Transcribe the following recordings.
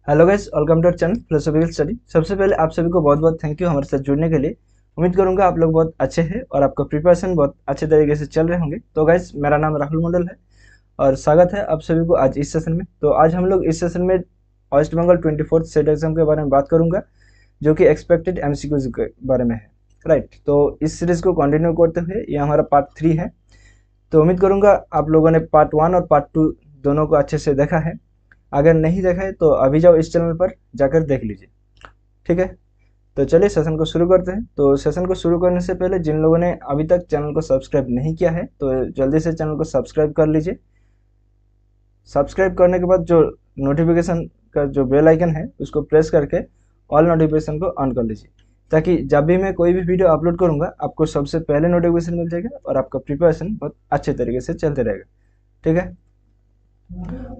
Hello guys, welcome to channel philosophical study. सबसे पहले आप सभी को बहुत बहुत थैंक यू हमारे साथ जुड़ने के लिए। उम्मीद करूंगा आप लोग बहुत अच्छे हैं और आपका प्रिपरेशन बहुत अच्छे तरीके से चल रहे होंगे। तो गाइस, मेरा नाम राहुल मंडल है और स्वागत है आप सभी को आज इस सेशन में। तो आज हम लोग इस सेशन में waste Bengal 24th set exam के बारे में बात करूंगा, जो कि एक्सपेक्टेड एमसीक्यूज के बारे में है। राइट, तो इस सीरीज को कंटिन्यू करते हुए ये हमारा पार्ट 3 है। तो उम्मीद करूंगा आप लोगों ने पार्ट 1 और पार्ट 2 दोनों को अच्छे से देखा है। अगर नहीं देखा है तो अभी जाओ इस चैनल पर जाकर देख लीजिए। ठीक है, तो चलिए सेशन को शुरू करते हैं। तो सेशन को शुरू करने से पहले जिन लोगों ने अभी तक चैनल को सब्सक्राइब नहीं किया है तो जल्दी से चैनल को सब्सक्राइब कर लीजिए। सब्सक्राइब करने के बाद जो नोटिफिकेशन का जो बेल आइकन है उसको प्रेस करके ऑल नोटिफिकेशन को ऑन कर लीजिए, ताकि जब भी मैं कोई भी वीडियो अपलोड करूंगा आपको सबसे पहले नोटिफिकेशन मिल जाएगा और आपका प्रिपरेशन बहुत अच्छे तरीके से चलते रहेगा। ठीक है,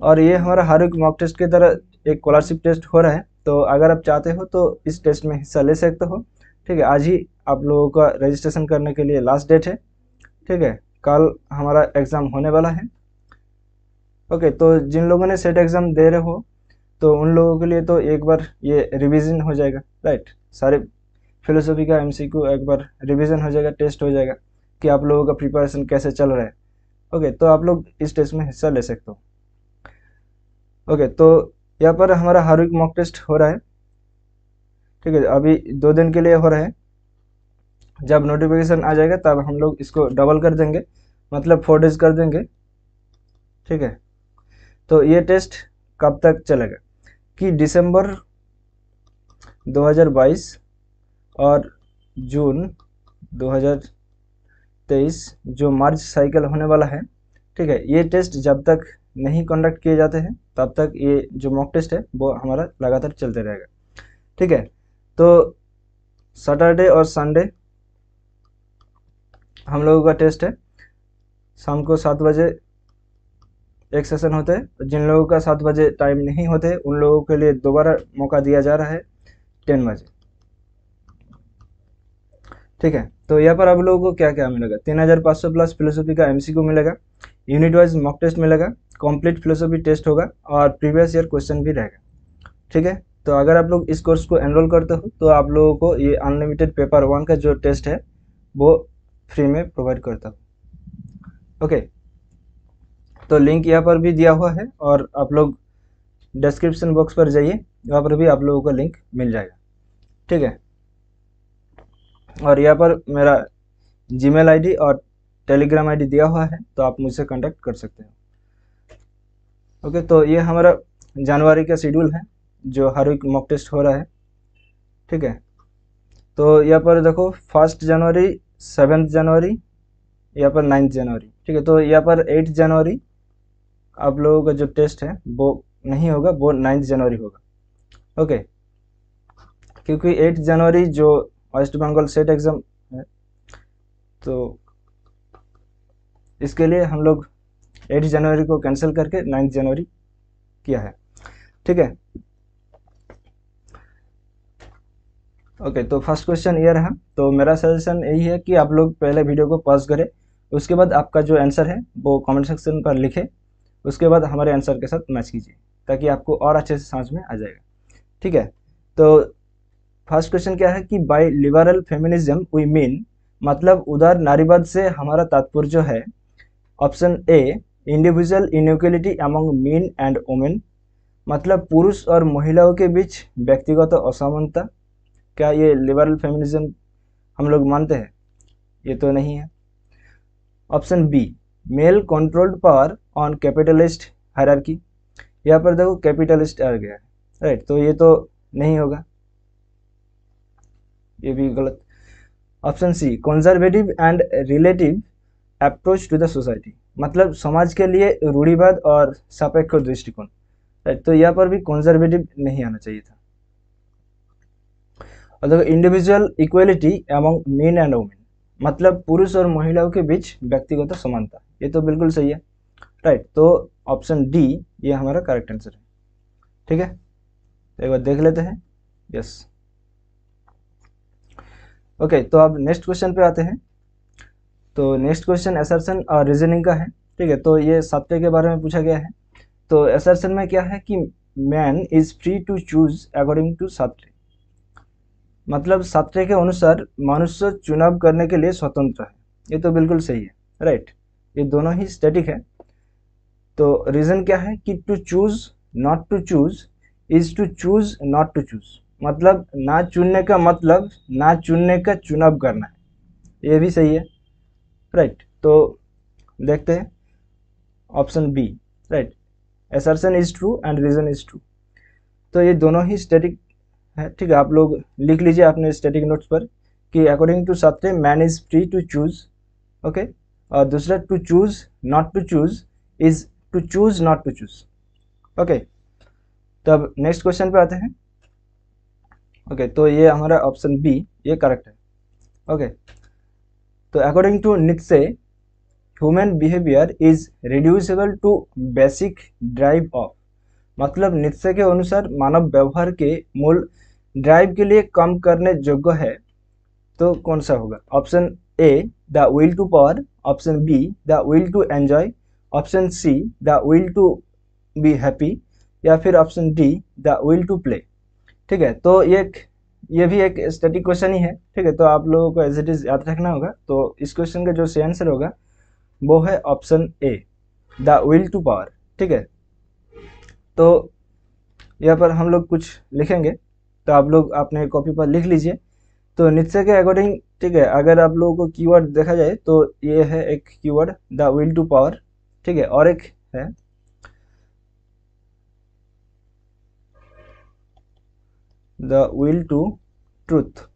और ये हमारा हर एक मॉक टेस्ट की तरह एक स्कॉलरशिप टेस्ट हो रहा है। तो अगर आप चाहते हो तो इस टेस्ट में हिस्सा ले सकते हो। ठीक है, आज ही आप लोगों का रजिस्ट्रेशन करने के लिए लास्ट डेट है। ठीक है, कल हमारा एग्ज़ाम होने वाला है। ओके, तो जिन लोगों ने सेट एग्ज़ाम दे रहे हो तो उन लोगों के लिए तो एक बार ये रिवीजन हो जाएगा। राइट, सारे फिलोसॉफी का एमसीक्यू एक बार रिवीजन हो जाएगा, टेस्ट हो जाएगा कि आप लोगों का प्रिपरेशन कैसे चल रहा है। ओके, तो आप लोग इस टेस्ट में हिस्सा ले सकते हो। ओके, तो यहाँ पर हमारा हर वीक मॉक टेस्ट हो रहा है। ठीक है, अभी 2 दिन के लिए हो रहा है। जब नोटिफिकेशन आ जाएगा तब हम लोग इसको डबल कर देंगे, मतलब 4 डेज कर देंगे। ठीक है, तो ये टेस्ट कब तक चलेगा कि दिसंबर 2022 और जून 2023 जो मार्च साइकिल होने वाला है। ठीक है, ये टेस्ट जब तक नहीं कंडक्ट किए जाते हैं तब तक ये जो मॉक टेस्ट है वो हमारा लगातार चलते रहेगा। ठीक है, तो सैटरडे और संडे हम लोगों का टेस्ट है। शाम को 7 बजे एक सेशन होता है। जिन लोगों का 7 बजे टाइम नहीं होते उन लोगों के लिए दोबारा मौका दिया जा रहा है 10 बजे। ठीक है, तो यहाँ पर आप लोगों को क्या क्या मिलेगा? 3500 प्लस फिलोसॉफी का एमसीक्यू मिलेगा, यूनिट वाइज मॉक टेस्ट मिलेगा, कंप्लीट फिलोसॉफी टेस्ट होगा और प्रीवियस ईयर क्वेश्चन भी रहेगा। ठीक है, तो अगर आप लोग इस कोर्स को एनरोल करते हो तो आप लोगों को ये अनलिमिटेड पेपर 1 का जो टेस्ट है वो फ्री में प्रोवाइड करता हूँ। ओके, तो लिंक यहाँ पर भी दिया हुआ है और आप लोग डिस्क्रिप्शन बॉक्स पर जाइए, वहाँ पर भी आप लोगों को लिंक मिल जाएगा। ठीक है, और यहाँ पर मेरा जीमेल आईडी और टेलीग्राम आईडी दिया हुआ है, तो आप मुझसे कांटेक्ट कर सकते हैं। ओके, तो ये हमारा जनवरी का शेड्यूल है जो हर वीक मॉक टेस्ट हो रहा है। ठीक है, तो यहाँ पर देखो 1 जनवरी, 7 जनवरी, यहाँ पर 9 जनवरी। ठीक है, तो यहाँ पर 8 जनवरी आप लोगों का जो टेस्ट है वो नहीं होगा, वो 9 जनवरी होगा। ओके, क्योंकि 8 जनवरी जो वेस्ट बंगाल सेट एग्ज़ाम है तो इसके लिए हम लोग 8 जनवरी को कैंसिल करके 9 जनवरी किया है। ठीक है, ओके, तो फर्स्ट क्वेश्चन ये रहा। तो मेरा सजेशन यही है कि आप लोग पहले वीडियो को पॉज करें, उसके बाद आपका जो आंसर है वो कमेंट सेक्शन पर लिखें, उसके बाद हमारे आंसर के साथ मैच कीजिए ताकि आपको और अच्छे से समझ में आ जाएगा। ठीक है, तो फर्स्ट क्वेश्चन क्या है कि by liberal feminism we mean, मतलब उदार नारीवाद से हमारा तात्पर्य जो है। Option A, individual inequality among men and women, मतलब पुरुष और महिलाओं के बीच व्यक्तिगत असमानता। क्या ये लिबरल फेमिनिज्म हम लोग मानते हैं? ये तो नहीं है। Option B, male controlled power on capitalist hierarchy, यहाँ पर देखो कैपिटलिस्ट आ गया है। राइट, तो ये तो नहीं होगा, ये भी गलत। Option C, conservative and relative approach to the society, मतलब समाज के लिए रूढ़िवाद और सापेक्ष दृष्टिकोण। राइट, तो यहाँ पर भी कंजर्वेटिव नहीं आना चाहिए था। और देखो individual equality among men and women, मतलब पुरुष और महिलाओं के बीच व्यक्तिगत समानता, ये तो बिल्कुल सही है। राइट, तो ऑप्शन डी ये हमारा करेक्ट आंसर है। ठीक है, तो एक बार देख लेते हैं। यस, ओके, तो अब नेक्स्ट क्वेश्चन पे आते हैं। तो नेक्स्ट क्वेश्चन असर्शन और रीजनिंग का है। ठीक है, तो ये सत्य के बारे में पूछा गया है। तो असर्शन में क्या है कि man is free to choose according to Sartre. मतलब सात्रे के अनुसार मनुष्य चुनाव करने के लिए स्वतंत्र है। ये तो बिल्कुल सही है, राइट। ये दोनों ही स्टैटिक है। तो रीजन क्या है कि to choose not to choose is to choose not to choose. मतलब ना चुनने का मतलब ना चुनने का चुनाव करना है। ये भी सही है, राइट। तो देखते हैं option B, right. Assertion is true and reason is true. तो ये दोनों ही स्टैटिक है, ठीक है। आप लोग लिख लीजिए अपने स्टैटिक नोट्स पर कि according to Sartre man is free to choose, okay. और दूसरा to choose not to choose is to choose not to choose, okay. तब नेक्स्ट क्वेश्चन पे आते हैं। ओके, तो ये हमारा ऑप्शन बी ये करेक्ट है, ओके। तो according to Nietzsche human behaviour is reducible to basic drive of. मतलब नित्से के अनुसार मानव व्यवहार के मूल ड्राइव के लिए कम करने योग्य है। तो कौन सा होगा? Option A the will to power, option B the will to enjoy, option C the will to be happy, या फिर option D the will to play. ठीक है, तो ये भी एक स्टैटिक क्वेश्चन ही है, ठीक है। तो आप लोगों को एज इट इज याद रखना होगा। तो इस क्वेश्चन का जो सही आंसर होगा वो है option A the will to power, ठीक है। तो यहाँ पर हम लोग कुछ लिखेंगे, तो आप लोग अपने कॉपी पर लिख लीजिए। तो नित्से के अकॉर्डिंग, ठीक है, अगर आप लोगों को कीवर्ड देखा जाए तो ये है एक keyword the will to power, ठीक है। और एक है द विल टू ट्रूथ,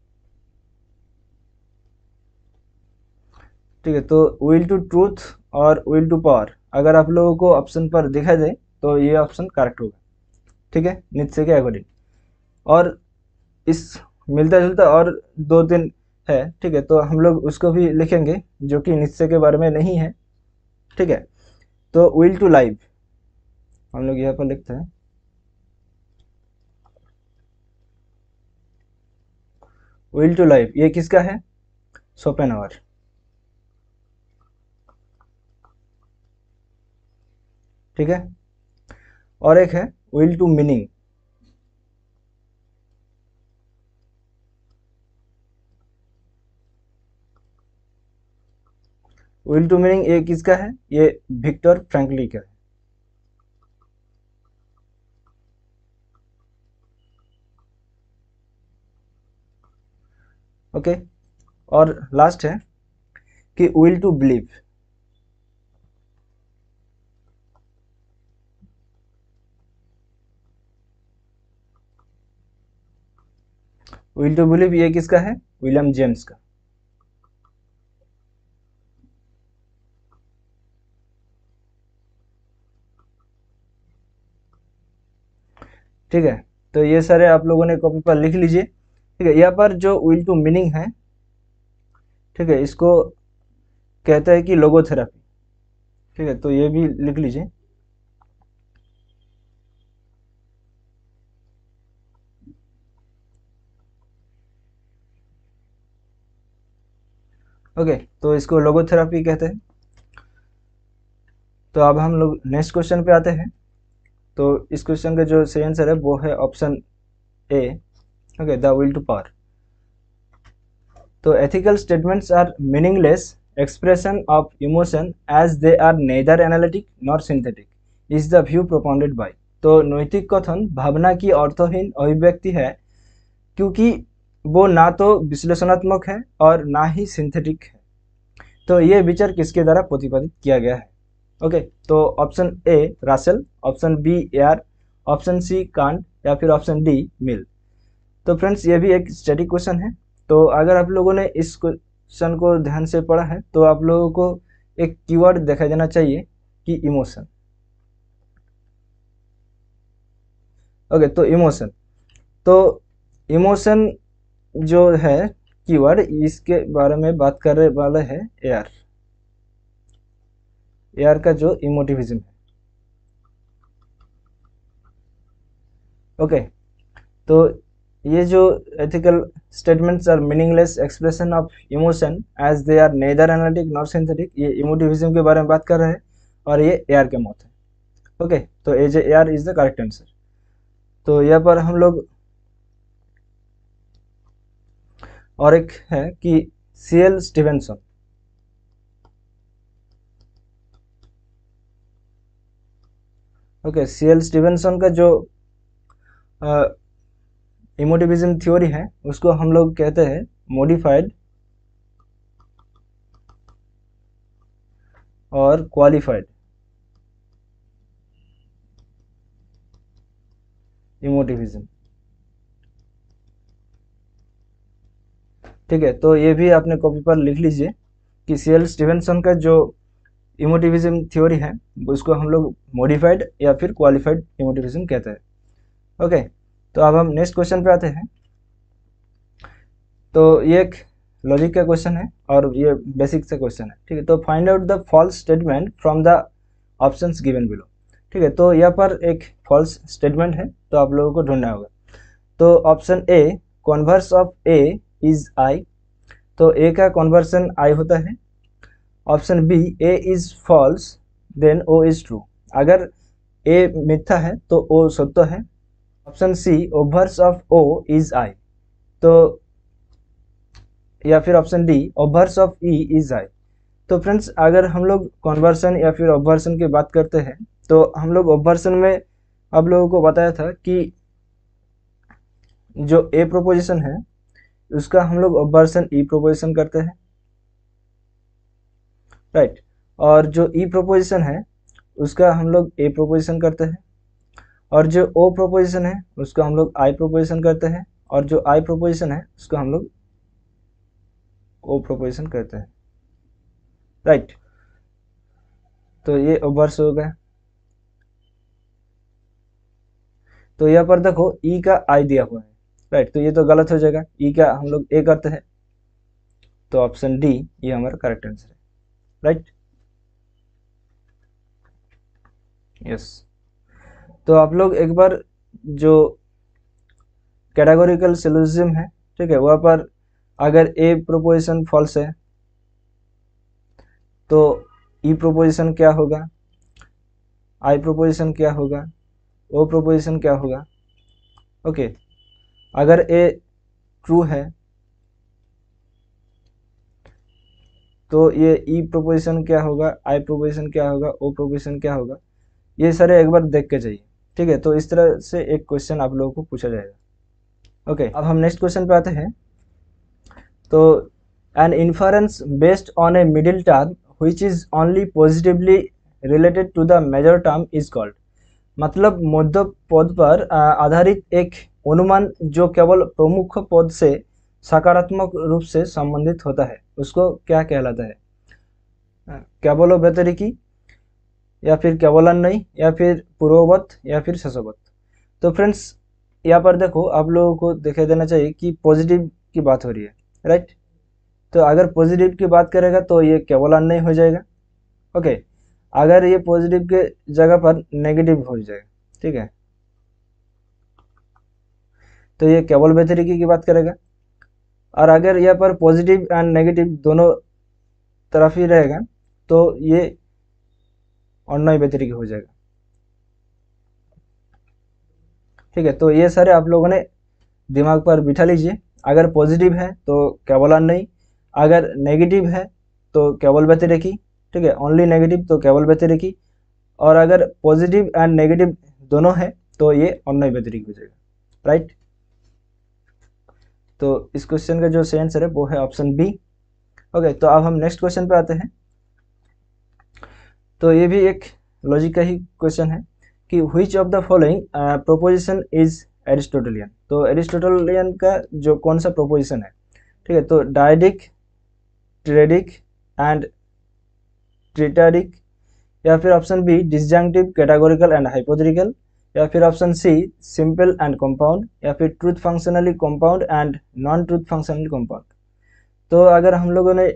ठीक है। तो विल टू ट्रूथ और विल टू पावर अगर आप लोगों को ऑप्शन पर देखा जाए तो ये ऑप्शन करेक्ट होगा, ठीक है, नित्से के अकॉर्डिंग। और इस मिलता जुलता और दो तीन है, ठीक है, तो हम लोग उसको भी लिखेंगे जो कि नित्से के बारे में नहीं है, ठीक है। तो विल टू लाइव हम लोग यहाँ पर लिखते हैं, विल टू लाइव ये किसका है? शोपेनहावर, ठीक है। और एक है will to meaning, will to meaning ये किसका है? ये विक्टर फ्रैंकली का है, ओके। और लास्ट है कि will to believe, will to believe ये किसका है? विलियम जेम्स का, ठीक है। तो ये सारे आप लोगों ने कॉपी पर लिख लीजिए, ठीक है। यहाँ पर जो विल टू मीनिंग है, ठीक है, इसको कहता है कि लोगोथेरापी, ठीक है। तो ये भी लिख लीजिए, ओके। तो इसको लोगोथेरापी कहते हैं। तो अब हम लोग नेक्स्ट क्वेश्चन पे आते हैं। तो इस क्वेश्चन का जो सही आंसर है वो है option A, okay, the will to power. तो ethical statements are meaningless expression of emotion as they are neither analytic nor synthetic is the view propounded by। तो नैतिक कथन भावना की अर्थहीन अभिव्यक्ति है क्योंकि वो ना तो विश्लेषणात्मक है और ना ही सिंथेटिक है। तो ये विचार किसके द्वारा प्रतिपादित किया गया है? ओके, तो option A Russell, option B Ayer, option C Kant, या फिर ऑप्शन डी मिल। तो फ्रेंड्स ये भी एक स्टैटिक क्वेश्चन है। तो अगर आप लोगों ने इस क्वेश्चन को ध्यान से पढ़ा है तो आप लोगों को एक कीवर्ड देखा जाना चाहिए कि इमोशन, ओके। तो इमोशन, तो इमोशन जो है कीवर्ड, इसके बारे में बात करने वाला है एआर, एआर का जो इमोटिविज्म है, ओके। तो ये जो ethical statements are meaningless expression of emotion as they are neither analytic nor synthetic, ये इमोटिविज्म के बारे में बात कर रहे हैं और ये एआर के मौत है, ओके। तो as AR is the correct answer. तो यहाँ पर हम लोग और एक है कि CL Stevenson. Okay, CL Stevenson का जो इमोटिविज्म थ्योरी है उसको हम लोग कहते हैं मॉडिफाइड और क्वालिफाइड इमोटिविज्म। ठीक है, तो ये भी आपने कॉपी पर लिख लीजिए कि सीएल स्टीवेंसन का जो इमोटिविज्म थ्योरी है उसको हम लोग मॉडिफाइड या फिर क्वालिफाइड इमोटिविज्म कहते हैं। ओके, तो अब हम नेक्स्ट क्वेश्चन पे आते हैं। तो ये एक लॉजिक का क्वेश्चन है और ये बेसिक सा क्वेश्चन है। ठीक है, तो find out the false statement from the options given below. ठीक है, तो यहाँ पर एक फॉल्स स्टेटमेंट है, तो आप लोगों को ढूंढना होगा। तो option A, converse of A is I. तो ए का कॉन्वर्सन आई होता है। Option B, A is false then O is true. अगर ए मिथ्या है तो ओ सत्य है। Option C, obverse of O is I. तो या फिर option D, obverse of E is I. तो फ्रेंड्स, अगर हम लोग कन्वर्सन या फिर ऑब्वर्सन की बात करते हैं तो हम लोग ऑब्वर्सन में आप लोगों को बताया था कि जो ए प्रोपोजिशन है उसका हम लोग ऑब्वर्सन ई प्रोपोजिशन करते हैं, राइट। और जो ई प्रोपोजिशन है उसका हम लोग ए प्रोपोजिशन करते हैं, और जो ओ प्रोपोजिशन है उसका हम लोग आई प्रोपोजिशन करते हैं, और जो आई प्रोपोजिशन है उसका हम लोग ओ प्रोपोजिशन करते हैं, राइट। तो ये ओवर्स हो गया। तो यहाँ पर देखो ई का आई दिया हुआ है, राइट, तो ये तो गलत हो जाएगा। ई का हम लोग ए करते हैं, तो ऑप्शन डी ये हमारा करेक्ट आंसर है, राइट। यस, तो आप लोग एक बार जो कैटेगोरिकल सिलोजिज्म है, ठीक है, वहाँ पर अगर ए प्रोपोजिशन फॉल्स है तो ई प्रोपोजिशन क्या होगा, आई प्रोपोजिशन क्या होगा, ओ प्रोपोजिशन क्या होगा। ओके, अगर ए ट्रू है तो ये ई प्रोपोजिशन क्या होगा, आई प्रोपोजिशन क्या होगा, ओ प्रोपोजिशन क्या होगा, ये सारे एक बार देख के जाइए। ठीक है, तो इस तरह से एक क्वेश्चन आप लोगों को पूछा जाएगा। ओके, अब हम नेक्स्ट क्वेश्चन पे आते हैं। तो an inference based on a middle term which is only positively related to the major term is called. मतलब मध्य पद पर आधारित एक अनुमान जो केवल प्रमुख पद से सकारात्मक रूप से संबंधित होता है उसको क्या कहलाता है? केवलो व्यतिरिकी, या फिर केवलान्वयी, या फिर पूर्ववत, या फिर शशवत। तो फ्रेंड्स, यहाँ पर देखो आप लोगों को दिखाई देना चाहिए कि पॉजिटिव की बात हो रही है, राइट। तो अगर पॉजिटिव की बात करेगा तो ये केवलान्वयी हो जाएगा। ओके, अगर ये पॉजिटिव के जगह पर नेगेटिव हो जाएगा, ठीक है, तो ये केवल व्यतिरिकी की बात करेगा। और अगर यहाँ पर पॉजिटिव एंड नेगेटिव दोनों तरफ ही रहेगा तो ये अन्वयी व्यतिरिकी हो जाएगा। ठीक है, तो ये सारे आप लोगों ने दिमाग पर बिठा लीजिए। अगर पॉजिटिव है तो केवलान्वयी, अगर नेगेटिव है तो केवल व्यतिरेकी, ठीक है, ओनली नेगेटिव तो केवल व्यतिरेकी, और अगर पॉजिटिव एंड नेगेटिव दोनों है तो ये अन्वयी व्यतिरेकी हो जाएगा, राइट। तो इस क्वेश्चन का जो सही आंसर है वो है ऑप्शन बी। ओके, तो अब हम नेक्स्ट क्वेश्चन पे आते हैं। तो ये भी एक लॉजिक का ही क्वेश्चन है कि which of the following proposition is Aristotelian. तो एरिस्टोटेलियन का जो कौन सा प्रोपोजिशन है, ठीक है, तो डायडिक, ट्रेडिक एंड ट्रिटाडिक, या फिर option B disjunctive, categorical and hypothetical, या फिर option C simple and compound, या फिर truth functionally compound and non truth functionally compound. तो अगर हम लोगों ने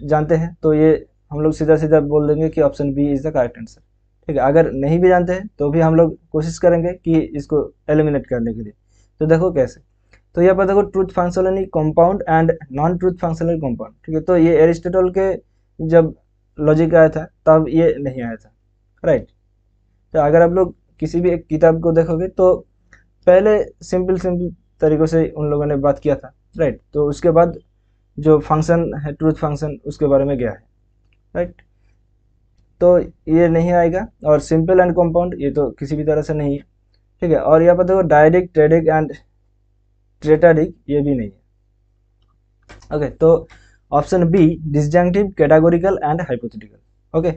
जानते हैं तो ये हम लोग सीधा सीधा बोल देंगे कि option B is the correct answer. ठीक है, अगर नहीं भी जानते हैं तो भी हम लोग कोशिश करेंगे कि इसको एलिमिनेट करने के लिए। तो देखो कैसे, तो यहाँ पर देखो truth functionally compound and non truth functionally compound. ठीक है, तो ये एरिस्टोटल के जब लॉजिक आया था तब ये नहीं आया था, राइट। तो अगर आप लोग किसी भी एक किताब को देखोगे तो पहले सिंपल सिंपल तरीक़ों से उन लोगों ने बात किया था, राइट। तो उसके बाद जो फंक्शन है ट्रूथ फंक्शन उसके बारे में गया है, राइट। तो ये नहीं आएगा। और सिंपल एंड कंपाउंड ये तो किसी भी तरह से नहीं है, ठीक है। और यहाँ पर देखो डायडिक, ट्रेडिक एंड ट्रेटाडिक ये भी नहीं है। ओके, तो option B disjunctive, categorical and hypothetical. Okay,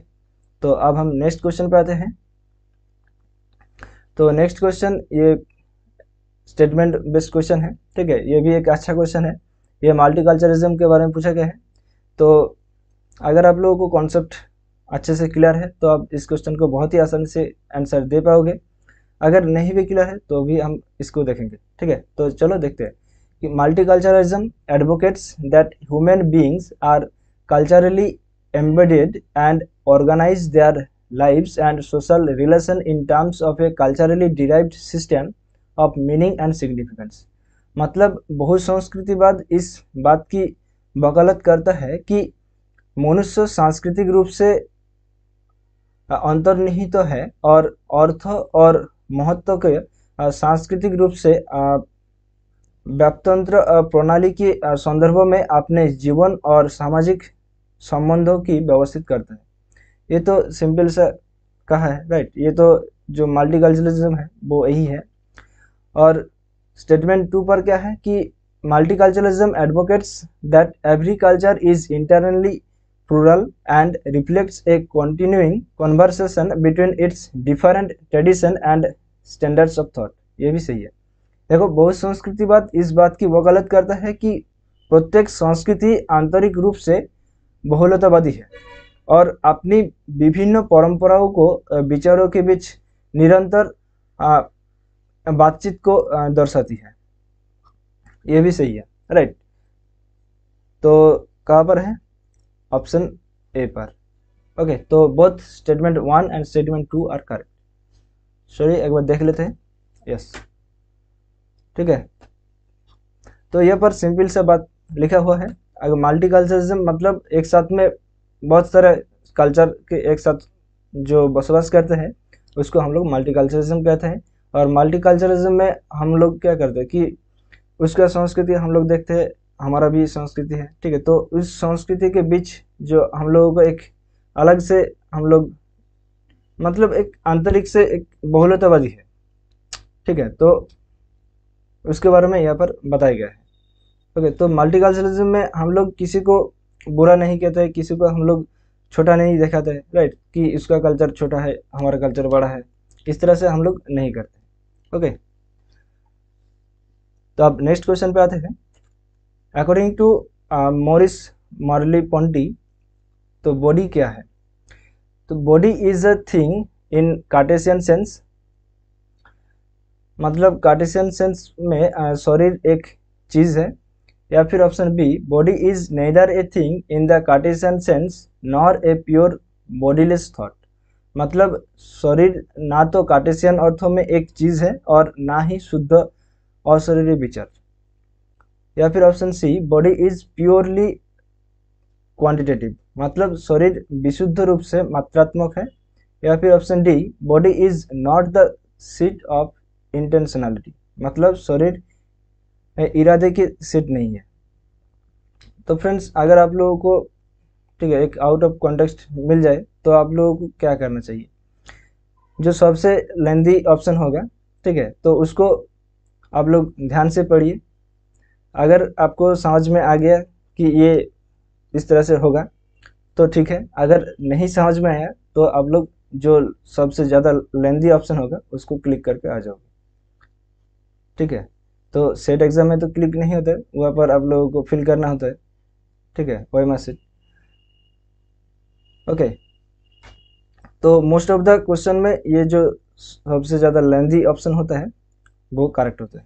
तो अब हम नेक्स्ट क्वेश्चन पे आते हैं। तो नेक्स्ट क्वेश्चन ये स्टेटमेंट बेस्ड क्वेश्चन है, ठीक है। ये भी एक अच्छा क्वेश्चन है, ये मल्टीकल्चरलिज्म के बारे में पूछा गया है। तो अगर आप लोगों को कॉन्सेप्ट अच्छे से क्लियर है तो आप इस क्वेश्चन को बहुत ही आसानी से आंसर दे पाओगे। अगर नहीं भी क्लियर है तो भी हम इसको देखेंगे, ठीक है। तो चलो देखते हैं कि multiculturalism advocates that human beings are culturally embedded and organize their lives and social relation in terms of a culturally derived system of meaning and significance। मतलब बहुसंस्कृतिवाद इस बात की वकालत करता है कि मनुष्य सांस्कृतिक रूप से अंतर्निहित तो है और अर्थ और महत्व के सांस्कृतिक रूप से व्यापतंत्र प्रणाली के संदर्भ में अपने जीवन और सामाजिक संबंधों की व्यवस्थित करता है। ये तो सिंपल सा कहा है, राइट। ये तो जो मल्टीकल्चरलिज्म है वो यही है। और स्टेटमेंट 2 पर क्या है कि multiculturalism advocates that every culture is internally plural and reflects a continuing conversation between its different tradition and standards of thought. ये भी सही है। देखो बहुसंस्कृतिवाद इस बात की वकालत करता है कि प्रत्येक संस्कृति आंतरिक रूप से बहुलतावादी है और अपनी विभिन्न परंपराओं को विचारों के बीच निरंतर बातचीत को दर्शाती है। ये भी सही है, राइट। तो कहाँ पर है? ऑप्शन ए पर। ओके, तो both statement 1 and statement 2 are correct. चलिए एक बार देख लेते हैं। यस, ठीक है। तो यहाँ पर सिंपल सा बात लिखा हुआ है। अगर मल्टीकल्चरलिज्म मतलब एक साथ में बहुत सारे कल्चर के एक साथ जो बसवास करते हैं उसको हम लोग मल्टीकल्चरलिज्म कहते हैं। और मल्टीकल्चरलिज्म में हम लोग क्या करते हैं कि उसका संस्कृति हम लोग देखते हैं, हमारा भी संस्कृति है, ठीक है। तो उस संस्कृति के बीच जो हम लोगों को एक अलग से हम लोग मतलब एक आंतरिक से एक बहुलतावादी है, ठीक है। तो उसके बारे में यहाँ पर बताया गया है। ओके, तो मल्टीकल्चरलिज्म में हम लोग किसी को बुरा नहीं कहते, किसी को हम लोग छोटा नहीं दिखाते, राइट, कि उसका कल्चर छोटा है हमारा कल्चर बड़ा है, इस तरह से हम लोग नहीं करते। ओके, तो अब नेक्स्ट क्वेश्चन पे आते हैं। According to Maurice Merleau Ponty, तो बॉडी क्या है? तो body is a thing in Cartesian sense, मतलब कार्टेशियन सेंस में शरीर एक चीज़ है। या फिर option B body is neither a thing in the Cartesian sense nor a pure bodyless thought, मतलब शरीर ना तो कार्टेशियन अर्थों में एक चीज़ है और ना ही शुद्ध अशरीरी विचार। या फिर option C body is purely quantitative, मतलब शरीर विशुद्ध रूप से मात्रात्मक है। या फिर option D body is not the seat of intentionality, मतलब शरीर इरादे की सीट नहीं है। तो फ्रेंड्स, अगर आप लोगों को ठीक है एक आउट ऑफ कॉन्टेक्स्ट मिल जाए तो आप लोगों को क्या करना चाहिए? जो सबसे लेंदी ऑप्शन होगा, ठीक है, तो उसको आप लोग ध्यान से पढ़िए। अगर आपको समझ में आ गया कि ये इस तरह से होगा तो ठीक है, अगर नहीं समझ में आया तो आप लोग जो सबसे ज़्यादा लेंदी ऑप्शन होगा उसको क्लिक करके आ जाओगे, ठीक है। तो सेट एग्जाम में तो क्लिक नहीं होता है, वहाँ पर आप लोगों को फिल करना होता है, ठीक है, वही मैसेज। ओके, तो मोस्ट ऑफ द क्वेश्चन में ये जो सबसे ज़्यादा लेंदी ऑप्शन होता है वो करेक्ट होता है,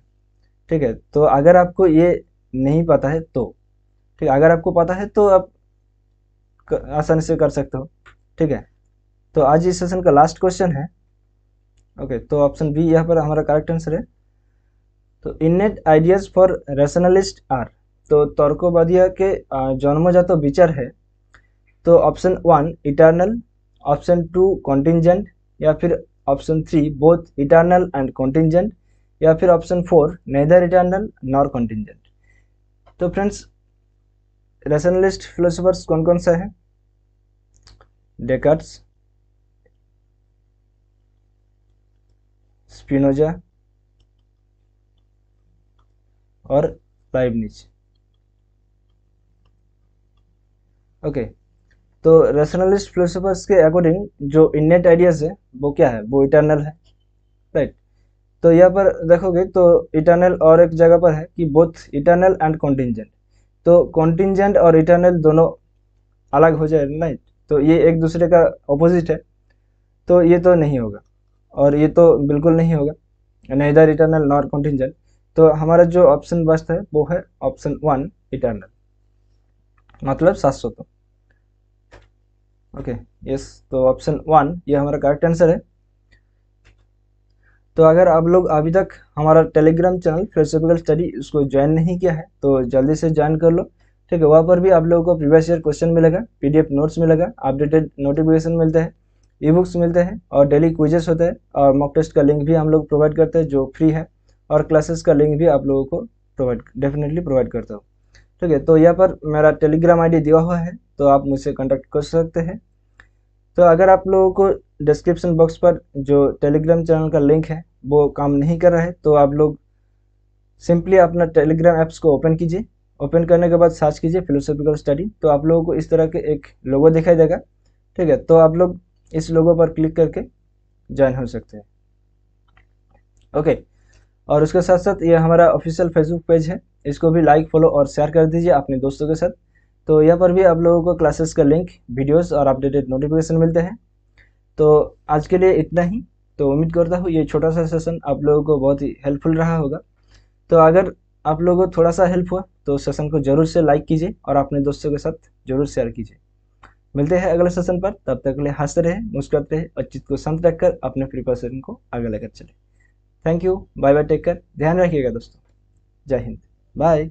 ठीक है। तो अगर आपको ये नहीं पता है तो ठीक है, अगर आपको पता है तो आप आसानी से कर सकते हो, ठीक है। तो आज इस सेशन का लास्ट क्वेश्चन है। ओके, तो ऑप्शन बी यहाँ पर हमारा करेक्ट आंसर है। तो innate ideas for rationalist are, तो तर्कवादियों के जन्मजात विचार है। तो ऑप्शन 1 इटर्नल, ऑप्शन 2 कॉन्टिंजेंट, या फिर option 3 both eternal and contingent, या फिर option 4 neither eternal nor contingent. तो फ्रेंड्स रैशनलिस्ट फिलोसोफर्स कौन कौन सा है? डेकार्ट्स, स्पिनोजा और लाइबनिज। ओके, तो रैशनलिस्ट फिलोसोफर्स के अकॉर्डिंग जो इनेट आइडियाज है वो क्या है? वो इटर्नल है, राइट। तो यहाँ पर देखोगे तो इटर्नल और एक जगह पर है कि बोथ इटर्नल एंड कॉन्टिंजेंट। तो कॉन्टिंजेंट और इटर्नल दोनों अलग हो जाए, राइट। तो ये एक दूसरे का ऑपोजिट है, तो ये तो नहीं होगा और ये तो बिल्कुल नहीं होगा, नेदर इटर्नल नॉर कॉन्टिंजेंट। तो हमारा जो ऑप्शन बचता है वो है ऑप्शन 1 इटर्नल, मतलब शाश्वत। ओके, यस, तो ऑप्शन 1 ये हमारा करेक्ट आंसर है। तो अगर आप लोग अभी तक हमारा टेलीग्राम चैनल फिलोसॉफिकल स्टडी उसको ज्वाइन नहीं किया है तो जल्दी से ज्वाइन कर लो, ठीक है। वहाँ पर भी आप लोगों को प्रीवियस ईयर क्वेश्चन मिलेगा, पीडीएफ नोट्स मिलेगा, अपडेटेड नोटिफिकेशन मिलते हैं, ई बुक्स मिलते हैं और डेली क्विजेस होते हैं और मॉक टेस्ट का लिंक भी हम लोग प्रोवाइड करते हैं जो फ्री है, और क्लासेस का लिंक भी आप लोगों को डेफिनेटली प्रोवाइड करता हूँ, ठीक है। तो यहाँ पर मेरा टेलीग्राम आईडी दिया हुआ है, तो आप मुझसे कॉन्टैक्ट कर सकते हैं। तो अगर आप लोगों को डिस्क्रिप्शन बॉक्स पर जो टेलीग्राम चैनल का लिंक है वो काम नहीं कर रहा है तो आप लोग सिंपली अपना टेलीग्राम ऐप्स को ओपन कीजिए। ओपन करने के बाद सर्च कीजिए फिलोसॉफिकल स्टडी, तो आप लोगों को इस तरह के एक लोगो दिखाई देगा, ठीक है। तो आप लोग इस लोगो पर क्लिक करके ज्वाइन हो सकते हैं, ओके। और उसके साथ साथ ये हमारा ऑफिशियल फेसबुक पेज है, इसको भी लाइक, फॉलो और शेयर कर दीजिए अपने दोस्तों के साथ। तो यहाँ पर भी आप लोगों को क्लासेस का लिंक, वीडियोस और अपडेटेड नोटिफिकेशन मिलते हैं। तो आज के लिए इतना ही। तो उम्मीद करता हूँ ये छोटा सा सेशन आप लोगों को बहुत ही हेल्पफुल रहा होगा। तो अगर आप लोगों को थोड़ा सा हेल्प हुआ तो सेशन को जरूर से लाइक कीजिए और अपने दोस्तों के साथ जरूर शेयर कीजिए। मिलते हैं अगले सेशन पर, तब तक के लिए हंसते रहे, मुस्कुराते रहे और चित्त को शांत रखकर अपने प्रिपरेशन को आगे लेकर चले। Thank you, bye bye, take care, ध्यान रखिएगा दोस्तों। जय हिंद, बाय।